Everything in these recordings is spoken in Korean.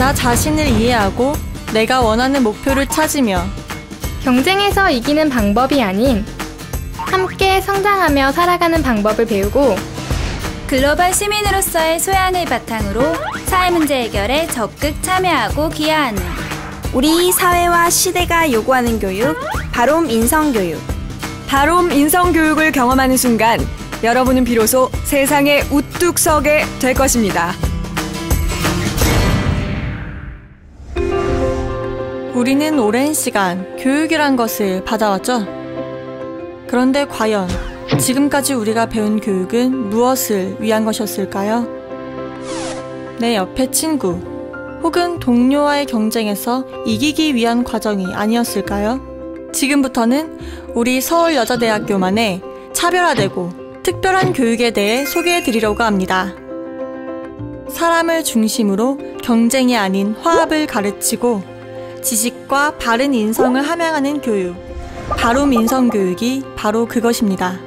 나 자신을 이해하고 내가 원하는 목표를 찾으며 경쟁에서 이기는 방법이 아닌 함께 성장하며 살아가는 방법을 배우고 글로벌 시민으로서의 소양을 바탕으로 사회 문제 해결에 적극 참여하고 기여하는 우리 사회와 시대가 요구하는 교육, 바롬 인성교육. 바롬 인성교육을 경험하는 순간 여러분은 비로소 세상에 우뚝 서게 될 것입니다. 우리는 오랜 시간 교육이란 것을 받아왔죠. 그런데 과연 지금까지 우리가 배운 교육은 무엇을 위한 것이었을까요? 내 옆의 친구 혹은 동료와의 경쟁에서 이기기 위한 과정이 아니었을까요? 지금부터는 우리 서울여자대학교만의 차별화되고 특별한 교육에 대해 소개해드리려고 합니다. 사람을 중심으로 경쟁이 아닌 화합을 가르치고 지식과 바른 인성을 함양하는 교육, 바롬 인성교육이 바로 그것입니다.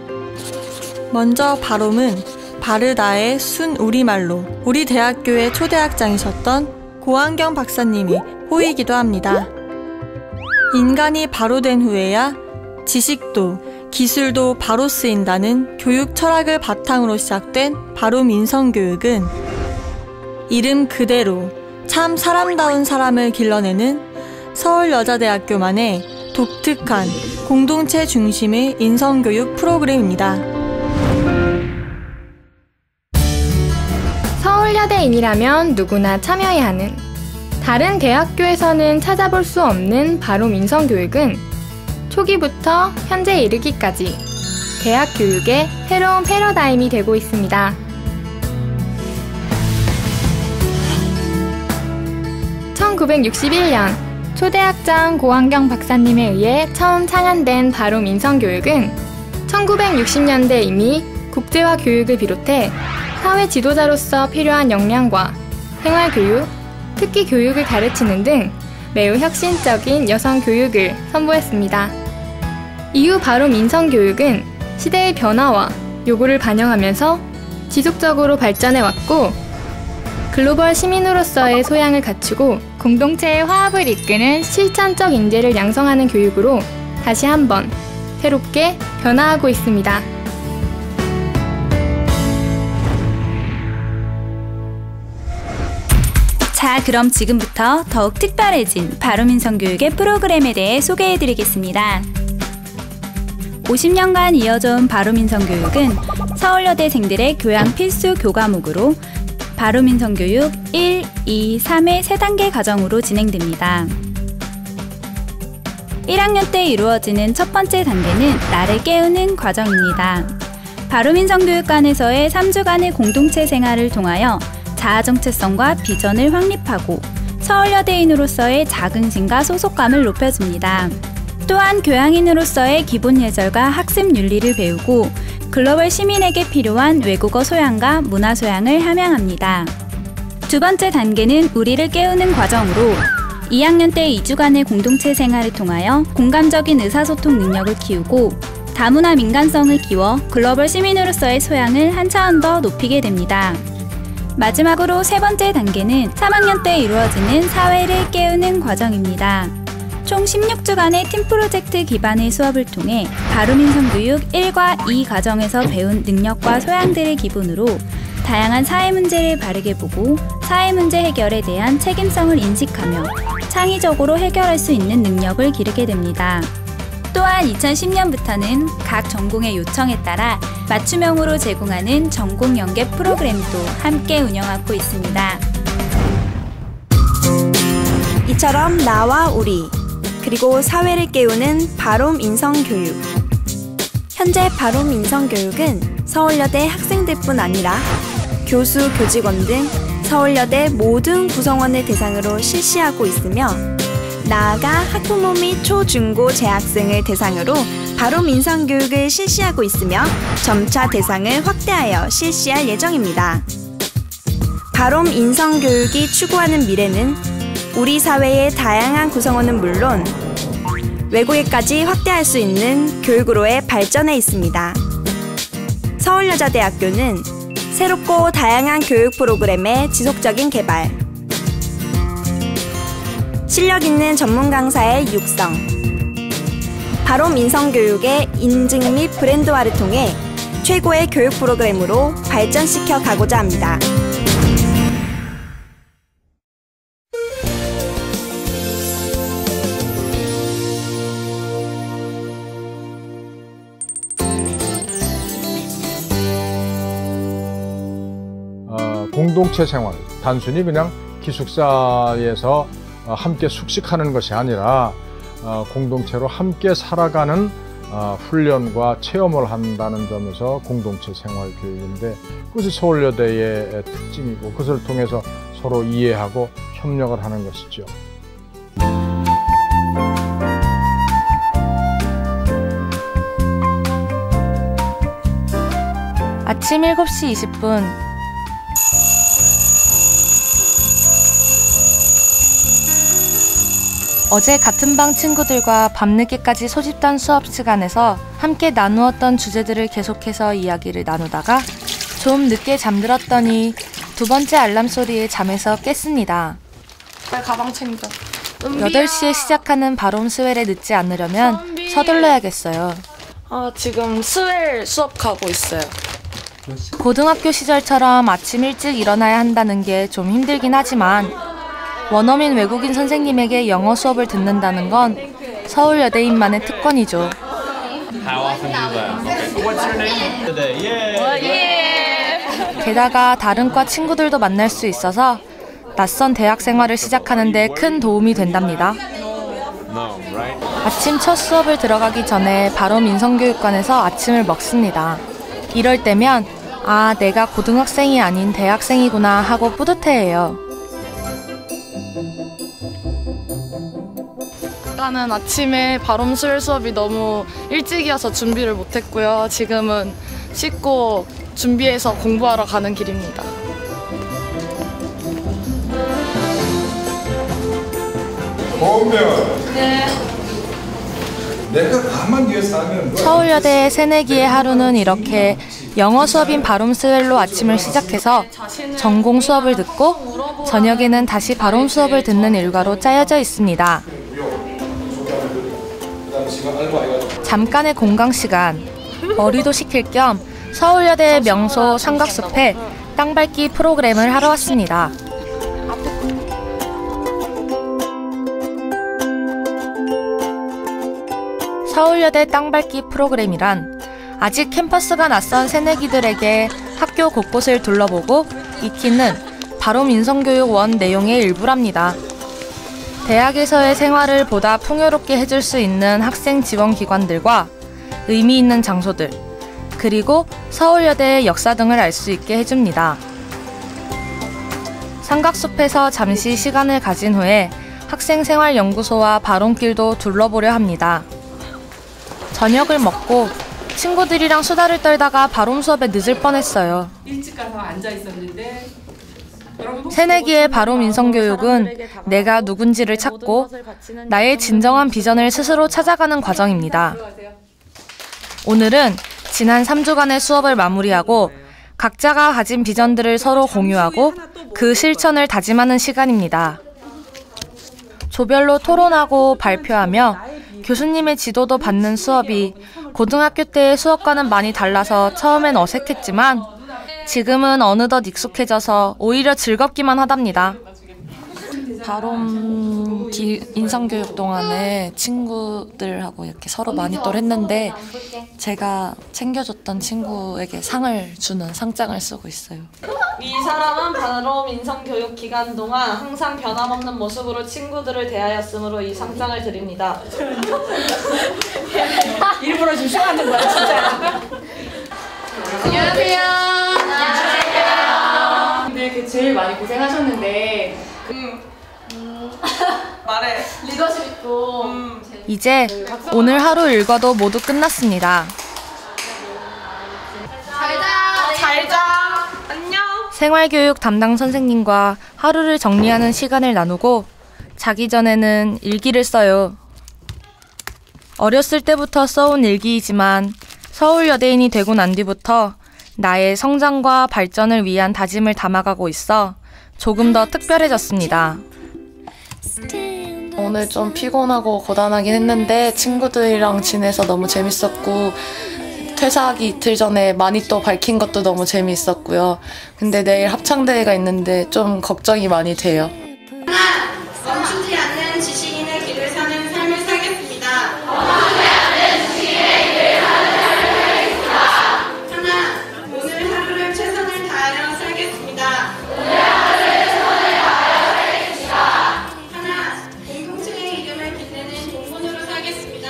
먼저 바롬은 바르다의 순 우리말로 우리 대학교의 초대학장이셨던 고한경 박사님이 호이기도 합니다. 인간이 바로 된 후에야 지식도 기술도 바로 쓰인다는 교육 철학을 바탕으로 시작된 바롬 인성교육은 이름 그대로 참 사람다운 사람을 길러내는 서울여자대학교만의 독특한 공동체 중심의 인성교육 프로그램입니다. 서울여대인이라면 누구나 참여해야 하는 다른 대학교에서는 찾아볼 수 없는 바롬 인성교육은 초기부터 현재 이르기까지 대학 교육의 새로운 패러다임이 되고 있습니다. (1961년) 초대학장 고한경 박사님에 의해 처음 창안된 바롬 인성교육은 1960년대 이미 국제화 교육을 비롯해 사회 지도자로서 필요한 역량과 생활교육, 특기 교육을 가르치는 등 매우 혁신적인 여성 교육을 선보였습니다. 이후 바롬 인성교육은 시대의 변화와 요구를 반영하면서 지속적으로 발전해왔고 글로벌 시민으로서의 소양을 갖추고 공동체의 화합을 이끄는 실천적 인재를 양성하는 교육으로 다시 한번 새롭게 변화하고 있습니다. 자, 그럼 지금부터 더욱 특별해진 바롬 인성교육의 프로그램에 대해 소개해드리겠습니다. 50년간 이어져온 바롬 인성교육은 서울여대생들의 교양 필수 교과목으로 바롬 인성교육 1, 2, 3의 3단계 과정으로 진행됩니다. 1학년 때 이루어지는 첫 번째 단계는 나를 깨우는 과정입니다. 바롬 인성교육관에서의 3주간의 공동체 생활을 통하여 자아 정체성과 비전을 확립하고 서울여대인으로서의 자긍심과 소속감을 높여줍니다. 또한 교양인으로서의 기본 예절과 학습 윤리를 배우고 글로벌 시민에게 필요한 외국어 소양과 문화 소양을 함양합니다. 두 번째 단계는 우리를 깨우는 과정으로 2학년 때 2주간의 공동체 생활을 통하여 공감적인 의사소통 능력을 키우고 다문화 민감성을 키워 글로벌 시민으로서의 소양을 한 차원 더 높이게 됩니다. 마지막으로 세 번째 단계는 3학년 때 이루어지는 사회를 깨우는 과정입니다. 총 16주간의 팀 프로젝트 기반의 수업을 통해 바롬 인성교육 1과 2 과정에서 배운 능력과 소양들을 기본으로 다양한 사회 문제를 바르게 보고 사회 문제 해결에 대한 책임성을 인식하며 창의적으로 해결할 수 있는 능력을 기르게 됩니다. 또한 2010년부터는 각 전공의 요청에 따라 맞춤형으로 제공하는 전공 연계 프로그램도 함께 운영하고 있습니다. 이처럼 나와 우리, 그리고 사회를 깨우는 바롬 인성교육. 현재 바롬 인성교육은 서울여대 학생들뿐 아니라 교수, 교직원 등 서울여대 모든 구성원을 대상으로 실시하고 있으며 나아가 학부모 및 초, 중고 재학생을 대상으로 바롬 인성교육을 실시하고 있으며 점차 대상을 확대하여 실시할 예정입니다. 바롬 인성교육이 추구하는 미래는 우리 사회의 다양한 구성원은 물론 외국에까지 확대할 수 있는 교육으로의 발전에 있습니다. 서울여자대학교는 새롭고 다양한 교육 프로그램의 지속적인 개발, 실력 있는 전문 강사의 육성, 바롬 인성교육의 인증 및 브랜드화를 통해 최고의 교육 프로그램으로 발전시켜 가고자 합니다. 공동체 생활, 단순히 그냥 기숙사에서 함께 숙식하는 것이 아니라 공동체로 함께 살아가는 훈련과 체험을 한다는 점에서 공동체 생활 교육인데, 그것이 서울여대의 특징이고 그것을 통해서 서로 이해하고 협력을 하는 것이죠. 아침 7시 20분. 어제 같은 방 친구들과 밤늦게까지 소집단 수업 시간에서 함께 나누었던 주제들을 계속해서 이야기를 나누다가 좀 늦게 잠들었더니 두 번째 알람 소리에 잠에서 깼습니다. 내 가방 챙겨. 8시에 시작하는 바롬 스웰에 늦지 않으려면 서둘러야겠어요. 지금 스웰 수업 가고 있어요. 고등학교 시절처럼 아침 일찍 일어나야 한다는 게 좀 힘들긴 하지만 원어민 외국인 선생님에게 영어 수업을 듣는다는 건 서울여대인만의 특권이죠. 게다가 다른 과 친구들도 만날 수 있어서 낯선 대학 생활을 시작하는 데 큰 도움이 된답니다. 아침 첫 수업을 들어가기 전에 바롬 인성교육관에서 아침을 먹습니다. 이럴 때면 아, 내가 고등학생이 아닌 대학생이구나 하고 뿌듯해해요. 아까는 아침에 바롬 스웰 수업이 너무 일찍이어서 준비를 못했고요. 지금은 씻고 준비해서 공부하러 가는 길입니다. 보면 내가 가만히 뒤에서 하면 서울여대의 새내기의 하루는 이렇게 영어 수업인 바롬 스웰로 아침을 시작해서 전공 수업을 듣고 저녁에는 다시 바롬 수업을 듣는 일과로 짜여져 있습니다. 잠깐의 공강 시간, 머리도 식힐 겸 서울여대의 명소 삼각숲에 땅밟기 프로그램을 하러 왔습니다. 서울여대 땅밟기 프로그램이란 아직 캠퍼스가 낯선 새내기들에게 학교 곳곳을 둘러보고 익히는 바롬 인성교육 1 내용의 일부랍니다. 대학에서의 생활을 보다 풍요롭게 해줄 수 있는 학생 지원 기관들과 의미 있는 장소들, 그리고 서울여대의 역사 등을 알 수 있게 해줍니다. 삼각숲에서 잠시 시간을 가진 후에 학생생활연구소와 바롬길도 둘러보려 합니다. 저녁을 먹고 친구들이랑 수다를 떨다가 바롬 수업에 늦을 뻔했어요. 일찍 가서 앉아 있었는데 새내기의 바롬 인성교육은 내가 누군지를 찾고 나의 진정한 비전을 스스로 찾아가는 과정입니다. 오늘은 지난 3주간의 수업을 마무리하고 각자가 가진 비전들을 서로 공유하고 그 실천을 다짐하는 시간입니다. 조별로 토론하고 발표하며 교수님의 지도도 받는 수업이 고등학교 때의 수업과는 많이 달라서 처음엔 어색했지만 지금은 어느덧 익숙해져서 오히려 즐겁기만 하답니다. 바롬 인성교육 동안에 친구들하고 이렇게 서로 마니또를 했는데 제가 챙겨줬던 친구에게 상을 주는 상장을 쓰고 있어요. 이 사람은 바롬 인성교육 기간 동안 항상 변함없는 모습으로 친구들을 대하였으므로 이 상장을 드립니다. 일부러 지금 쇼하는 거야 진짜. 안녕하세요. 안녕하세요. 근데 제일 많이 고생하셨는데 말해. 리더십 있고 이제 오늘 하루 일과도 모두 끝났습니다. 잘자. 안녕. 생활교육 담당 선생님과 하루를 정리하는 시간을 나누고 자기 전에는 일기를 써요. 어렸을 때부터 써온 일기이지만 서울여대인이 되고 난 뒤부터 나의 성장과 발전을 위한 다짐을 담아가고 있어 조금 더 특별해졌습니다. 오늘 좀 피곤하고 고단하긴 했는데 친구들이랑 지내서 너무 재밌었고 퇴사하기 이틀 전에 많이 또 밝힌 것도 너무 재미있었고요. 근데 내일 합창대회가 있는데 좀 걱정이 많이 돼요. 멈추지 않는 지식인의 길을 사는 삶을 살겠습니다. 하나, 오늘 하루를 최선을 다하여 살겠습니다. 하나, 공동체의 이름을 빛내는 공무원으로 살겠습니다.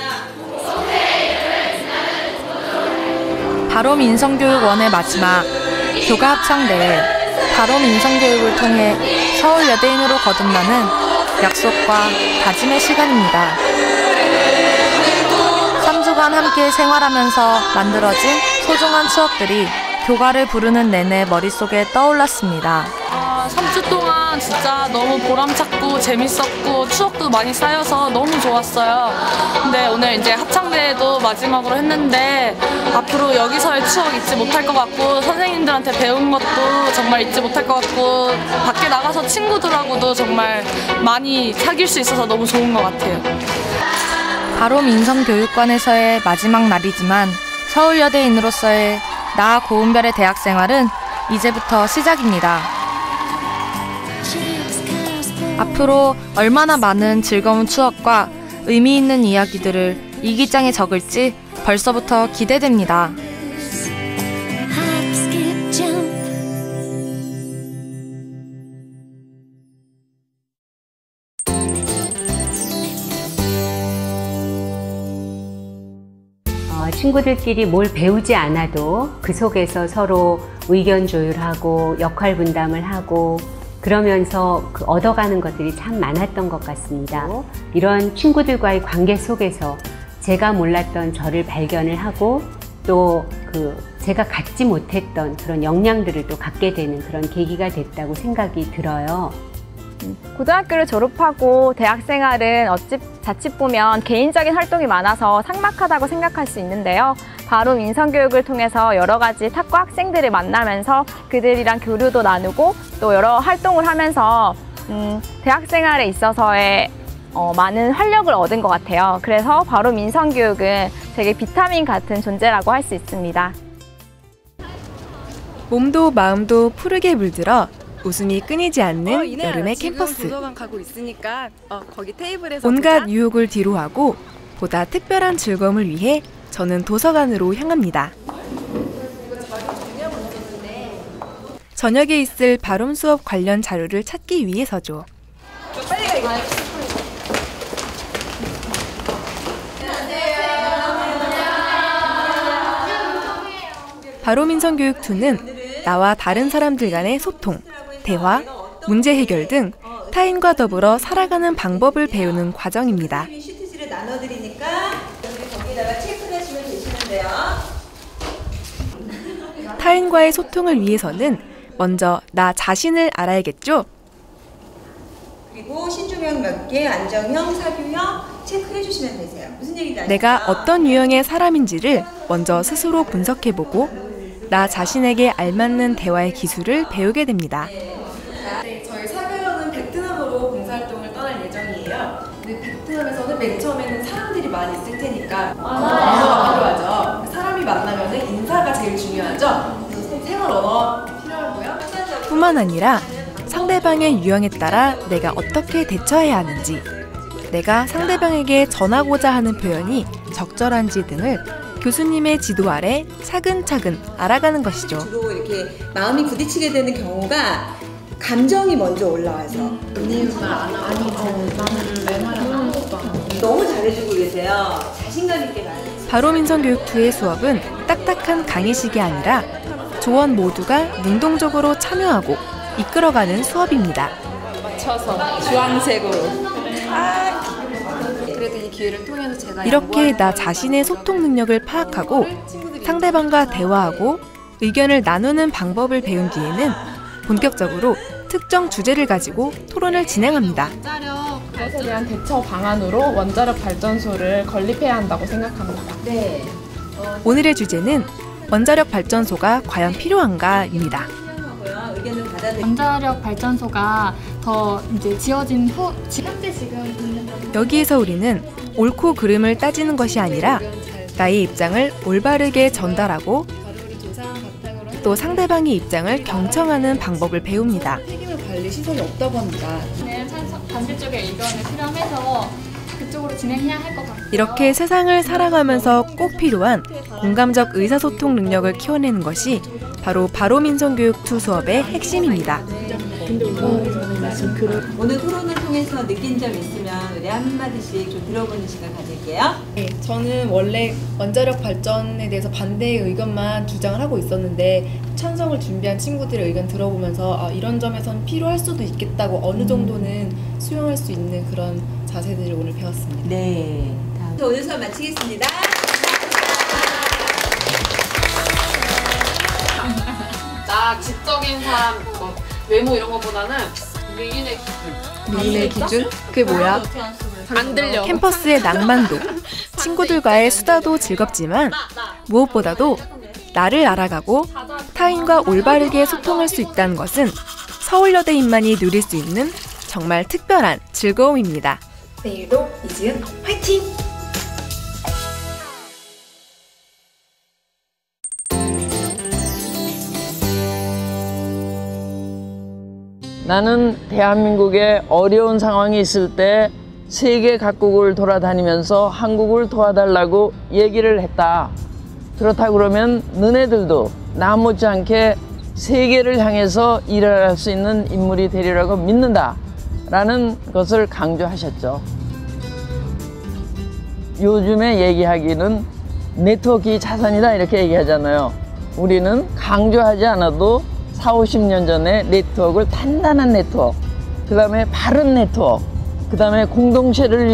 바롬 인성교육원의 마지막 교가 합창대회 바롬 인성교육을 통해 서울여대인으로 거듭나는 약속과 다짐의 시간입니다. 3주간 함께 생활하면서 만들어진 소중한 추억들이 교가를 부르는 내내 머릿속에 떠올랐습니다. 3주 동안 진짜 너무 보람찼고 재밌었고 추억도 많이 쌓여서 너무 좋았어요. 근데 오늘 이제 합창대회도 마지막으로 했는데 앞으로 여기서의 추억 잊지 못할 것 같고 선생님들한테 배운 것도 정말 잊지 못할 것 같고 밖에 나가서 친구들하고도 정말 많이 사귈 수 있어서 너무 좋은 것 같아요. 바롬 인성교육관에서의 마지막 날이지만 서울여대인으로서의 나 고은별의 대학생활은 이제부터 시작입니다. 앞으로 얼마나 많은 즐거운 추억과 의미 있는 이야기들을 일기장에 적을지 벌써부터 기대됩니다. 친구들끼리 뭘 배우지 않아도 그 속에서 서로 의견 조율하고 역할 분담을 하고 그러면서 얻어가는 것들이 참 많았던 것 같습니다. 이런 친구들과의 관계 속에서 제가 몰랐던 저를 발견을 하고 또 제가 갖지 못했던 그런 역량들을 또 갖게 되는 그런 계기가 됐다고 생각이 들어요. 고등학교를 졸업하고 대학생활은 자칫 보면 개인적인 활동이 많아서 삭막하다고 생각할 수 있는데요. 바롬 인성교육을 통해서 여러 가지 탁과 학생들을 만나면서 그들이랑 교류도 나누고 또 여러 활동을 하면서 대학생활에 있어서의 많은 활력을 얻은 것 같아요. 그래서 바롬 인성교육은 되게 비타민 같은 존재라고 할 수 있습니다. 몸도 마음도 푸르게 물들어 웃음이 끊이지 않는 여름의 캠퍼스. 도서관 가고 있으니까 거기 테이블에서 온갖 보자. 유혹을 뒤로하고 보다 특별한 즐거움을 위해 저는 도서관으로 향합니다. 저녁에 있을 바롬 수업 관련 자료를 찾기 위해서죠. 빨리 가. 바롬 인성교육 2는 나와 다른 사람들 간의 소통, 대화, 문제 해결 등 타인과 더불어 살아가는 방법을 배우는 과정입니다. 시트지를 나눠드리니까 거기다가 체크하시면 되시는데요. 타인과의 소통을 위해서는 먼저 나 자신을 알아야겠죠? 그리고 신조명 몇 개, 안정형, 사교형 체크해 주시면 되세요. 무슨 얘기인지 아시죠? 내가 어떤 유형의 사람인지를 먼저 스스로 분석해보고 나 자신에게 알맞는 대화의 기술을 배우게 됩니다. 네, 저희 사교형은 베트남으로 봉사활동을 떠날 예정이에요. 근데 베트남에서는 맨 처음에는 사람들이 많이 있을 테니까 언어가 필요하죠. 사람이 만나면 인사가 제일 중요하죠. 그래서 생활 언어 필요하고요. 뿐만 아니라 상대방의 유형에 따라 내가 어떻게 대처해야 하는지, 내가 상대방에게 전하고자 하는 표현이 적절한지 등을 교수님의 지도 아래 차근차근 알아가는 것이죠. 주로 이렇게 마음이 부딪히게 되는 경우가 감정이 먼저 올라와서 언니 말 안 하고 나는 내 말을 아무것도 안 하고 너무 잘해주고 계세요. 자신감 있게 말해요. 바롬 인성교육 2의 수업은 딱딱한 강의식이 아니라 조원 모두가 능동적으로 참여하고 이끌어가는 수업입니다. 맞춰서 주황색으로. 그래도 이 기회를 통해서 제가 이렇게 나 자신의 소통 능력을 파악하고 상대방과 대화하고 의견을 나누는 방법을 배운 뒤에는 본격적으로 특정 주제를 가지고 토론을 진행합니다. 그것에 대한 대처 방안으로 원자력 발전소를 건립해야 한다고 생각합니다. 네. 오늘의 주제는 원자력 발전소가 과연 필요한가입니다. 원자력 발전소가 더 이제 지어진 현재 지금 있는 여기에서 우리는 옳고 그름을 따지는 것이 아니라 나의 입장을 올바르게 전달하고 또 상대방의 입장을 경청하는 방법을 배웁니다. 폐기물 관리 시설이 없다고 합니다. 반대쪽의 의견을 수렴해서 그쪽으로 진행해야 할 것 같아요. 이렇게 세상을 살아가면서 꼭 필요한 공감적 의사소통 능력을 키워내는 것이 바로 바로민성교육2 수업의 핵심입니다. 오늘 토론을 통해서 느낀 점 있으면 우리 한마디씩 좀 들어보는 시간 가질게요. 네, 저는 원래 원자력 발전에 대해서 반대의 의견만 주장을 하고 있었는데 찬성을 준비한 친구들의 의견 들어보면서 이런 점에선 필요할 수도 있겠다고 어느 정도는 수용할 수 있는 그런 자세들을 오늘 배웠습니다. 네, 오늘 수업 마치겠습니다. 나 지적인 사람 뭐 외모 이런 것보다는 미인의 기준. 미인의 기준? 그게 뭐야? 안 들려. 캠퍼스의 낭만도, 친구들과의 수다도 즐겁지만 무엇보다도 나를 알아가고 타인과 올바르게 소통할 수 있다는 것은 서울여대인만이 누릴 수 있는 정말 특별한 즐거움입니다. 내일도 이지은 화이팅! 나는 대한민국에 어려운 상황이 있을 때 세계 각국을 돌아다니면서 한국을 도와달라고 얘기를 했다. 그렇다 그러면 너네들도 나 못지않게 세계를 향해서 일을 할 수 있는 인물이 되리라고 믿는다 라는 것을 강조하셨죠. 요즘에 얘기하기는 네트워크가 자산이다 이렇게 얘기하잖아요. 우리는 강조하지 않아도 40, 50년 전에 네트워크를 단단한 네트워크, 그 다음에 바른 네트워크, 그 다음에 공동체를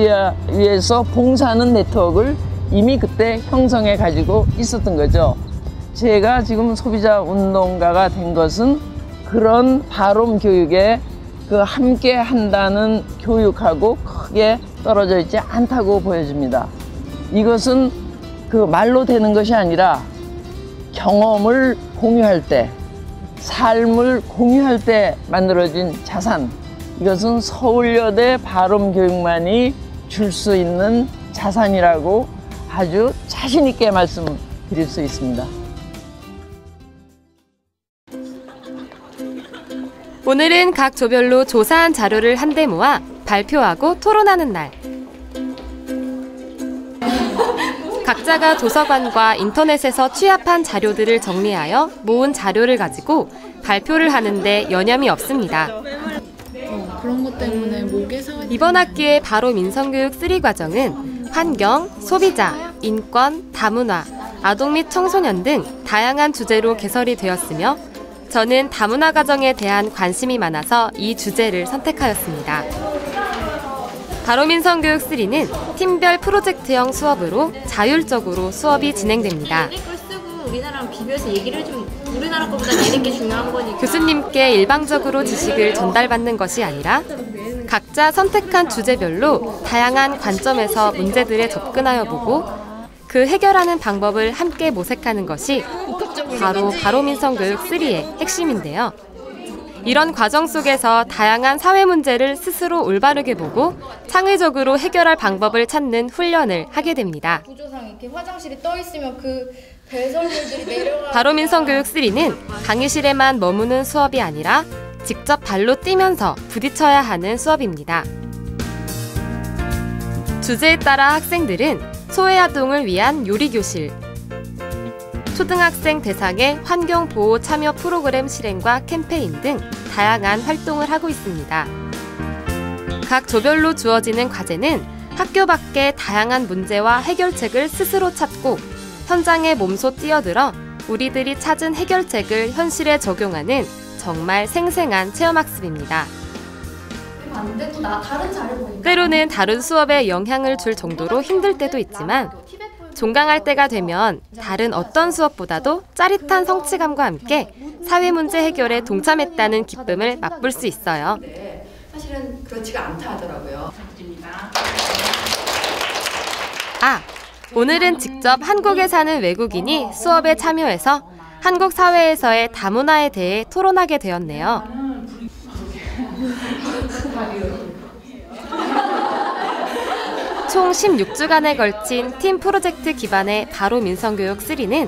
위해서 봉사하는 네트워크를 이미 그때 형성해 가지고 있었던 거죠. 제가 지금 소비자 운동가가 된 것은 그런 바롬 교육에 그 함께 한다는 교육하고 크게 떨어져 있지 않다고 보여집니다. 이것은 그 말로 되는 것이 아니라 경험을 공유할 때, 삶을 공유할 때 만들어진 자산, 이것은 서울여대 바롬 교육만이 줄 수 있는 자산이라고 아주 자신 있게 말씀드릴 수 있습니다. 오늘은 각 조별로 조사한 자료를 한데 모아 발표하고 토론하는 날. 각자가 도서관과 인터넷에서 취합한 자료들을 정리하여 모은 자료를 가지고 발표를 하는데 여념이 없습니다. 그런 것 때문에 목에 상하지. 이번 학기의 바롬 인성교육 3 과정은 환경, 소비자, 인권, 다문화, 아동 및 청소년 등 다양한 주제로 개설이 되었으며 저는 다문화 가정에 대한 관심이 많아서 이 주제를 선택하였습니다. 바롬 인성교육 3는 팀별 프로젝트형 수업으로 자율적으로 수업이 진행됩니다. 우리나라랑 비교해서 얘기를 해주면 우리나라 거보다 얘네 게 중요한 거니까. 교수님께 일방적으로 지식을 전달받는 것이 아니라 각자 선택한 주제별로 다양한 관점에서 문제들에 접근하여 보고 그 해결하는 방법을 함께 모색하는 것이 바로 바롬 인성교육 3의 핵심인데요. 이런 과정 속에서 다양한 사회 문제를 스스로 올바르게 보고 창의적으로 해결할 방법을 찾는 훈련을 하게 됩니다. 구조상 이렇게 화장실이 떠 있으면 그 배설물들이 내려가. 바롬 인성교육 3는 강의실에만 머무는 수업이 아니라 직접 발로 뛰면서 부딪혀야 하는 수업입니다. 주제에 따라 학생들은 소외아동을 위한 요리교실, 초등학생 대상의 환경보호 참여 프로그램 실행과 캠페인 등 다양한 활동을 하고 있습니다. 각 조별로 주어지는 과제는 학교 밖의 다양한 문제와 해결책을 스스로 찾고 현장에 몸소 뛰어들어 우리들이 찾은 해결책을 현실에 적용하는 정말 생생한 체험학습입니다. 때로는 다른 수업에 영향을 줄 정도로 힘들 때도 있지만 종강할 때가 되면 다른 어떤 수업보다도 짜릿한 성취감과 함께 사회 문제 해결에 동참했다는 기쁨을 맛볼 수 있어요. 사실은 그렇지가 않다 하더라고요. 오늘은 직접 한국에 사는 외국인이 수업에 참여해서 한국 사회에서의 다문화에 대해 토론하게 되었네요. 총 16주간에 걸친 팀 프로젝트 기반의 바로 민성교육 3는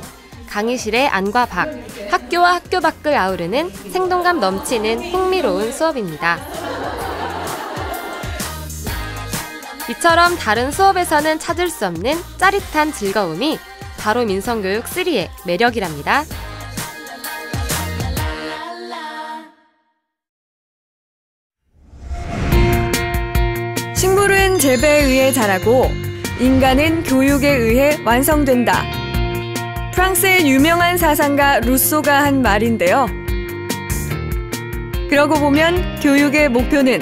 강의실의 안과 밖, 학교와 학교 밖을 아우르는 생동감 넘치는 흥미로운 수업입니다. 이처럼 다른 수업에서는 찾을 수 없는 짜릿한 즐거움이 바로 민성교육 3의 매력이랍니다. 식물은 재배에 의해 자라고 인간은 교육에 의해 완성된다. 프랑스의 유명한 사상가 루소가 한 말인데요. 그러고 보면 교육의 목표는,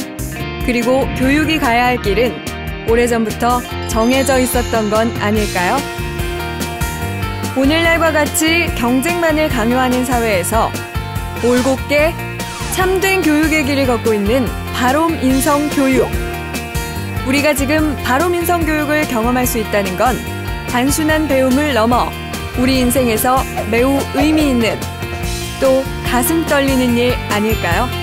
그리고 교육이 가야 할 길은 오래전부터 정해져 있었던 건 아닐까요? 오늘날과 같이 경쟁만을 강요하는 사회에서 올곧게 참된 교육의 길을 걷고 있는 바롬 인성 교육. 우리가 지금 바롬 인성 교육을 경험할 수 있다는 건 단순한 배움을 넘어 우리 인생에서 매우 의미 있는, 또 가슴 떨리는 일 아닐까요?